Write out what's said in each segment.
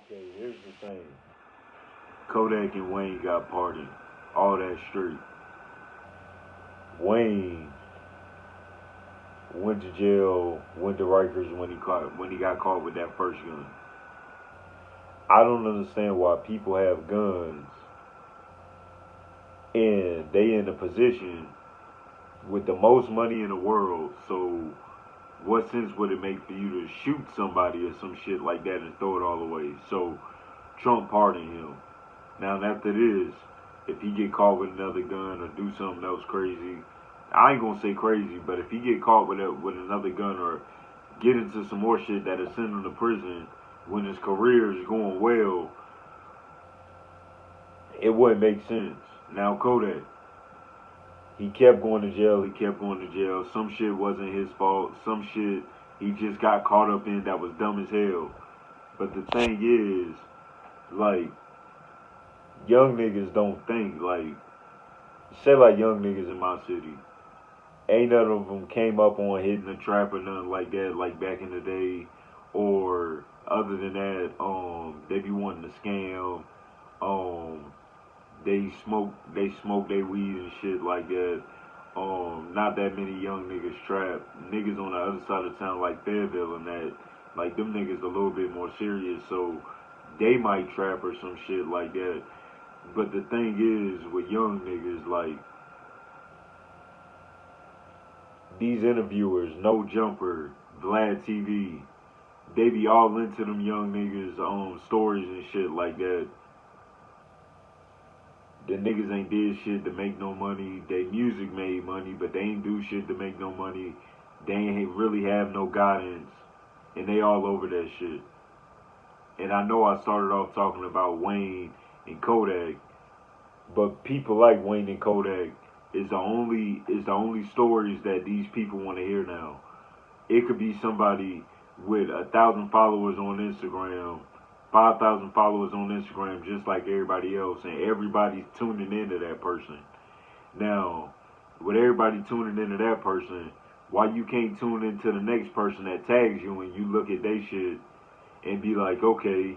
Okay, here's the thing. Kodak and Wayne got pardoned. All that straight. Wayne went to jail, went to Rikers when he got caught with that first gun. I don't understand why people have guns and they in a position with the most money in the world. So what sense would it make for you to shoot somebody or some shit like that and throw it all away? So Trump pardoned him. Now after this, if he get caught with another gun or do something else crazy, I ain't gonna say crazy, but if he get caught with another gun or get into some more shit that'll send him to prison when his career is going well, it wouldn't make sense. Now Kodak, he kept going to jail. He kept going to jail. Some shit wasn't his fault. Some shit he just got caught up in that was dumb as hell. But the thing is, like, young niggas don't think. Like, say like young niggas in my city. Ain't none of them came up on hitting a trap or nothing like that, like back in the day. Or other than that, they be wanting to scam. Um, they smoke their weed and shit like that. Not that many young niggas trap. Niggas on the other side of town like Fayetteville and that, like them niggas a little bit more serious, so they might trap or some shit like that. But the thing is, with young niggas, like these interviewers, No Jumper, Vlad TV, they be all into them young niggas stories and shit like that. The niggas ain't did shit to make no money. They music made money, but they ain't do shit to make no money. They ain't really have no guidance, and they all over that shit. And I know I started off talking about Wayne and Kodak, but people like Wayne and Kodak is the only stories that these people want to hear now. It could be somebody with 1,000 followers on Instagram, 5,000 followers on Instagram, just like everybody else, and everybody's tuning into that person. Now, with everybody tuning into that person, why you can't tune into the next person that tags you and you look at they shit and be like, okay,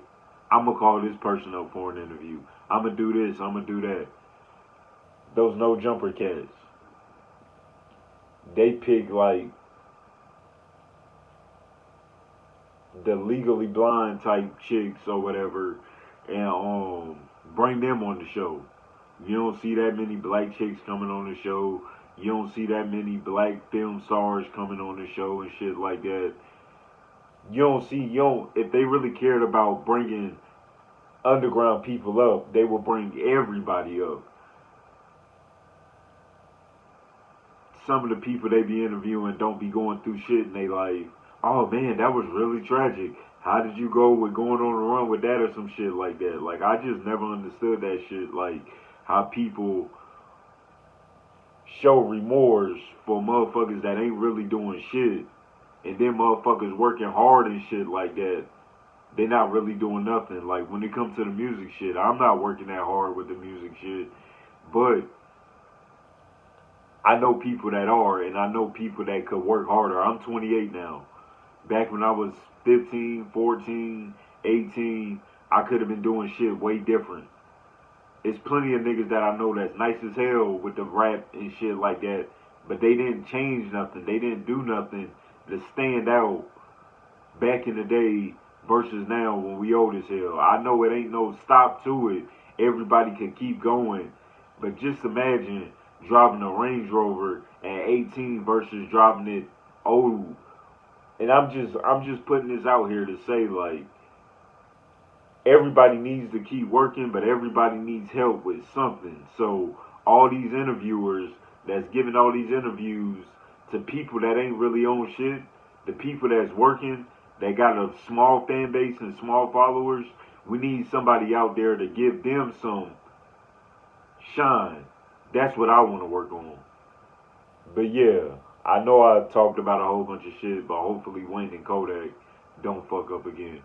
I'm gonna call this person up for an interview. I'm gonna do this. I'm gonna do that. Those No Jumper cats, they pick like the Legally Blind type chicks or whatever, and bring them on the show. You don't see that many black chicks coming on the show. You don't see that many black film stars coming on the show and shit like that. If they really cared about bringing underground people up, they will bring everybody up. Some of the people they be interviewing don't be going through shit in their life. Oh man, that was really tragic. How did you go with going on a run with that or some shit like that? Like, I just never understood that shit. Like, how people show remorse for motherfuckers that ain't really doing shit, and then motherfuckers working hard and shit like that, they not really doing nothing. Like, when it comes to the music shit, I'm not working that hard with the music shit, but I know people that are, and I know people that could work harder. I'm 28 now. Back when I was 15, 14, 18, I could have been doing shit way different. It's plenty of niggas that I know that's nice as hell with the rap and shit like that, but they didn't change nothing. They didn't do nothing to stand out back in the day versus now when we old as hell. I know it ain't no stop to it. Everybody can keep going, but just imagine driving a Range Rover at 18 versus driving it old. And I'm just putting this out here to say, like, everybody needs to keep working, but everybody needs help with something. So all these interviewers that's giving all these interviews to people that ain't really on shit, the people that's working, that got a small fan base and small followers, we need somebody out there to give them some shine. That's what I want to work on. But yeah, I know I talked about a whole bunch of shit, but hopefully Wayne and Kodak don't fuck up again.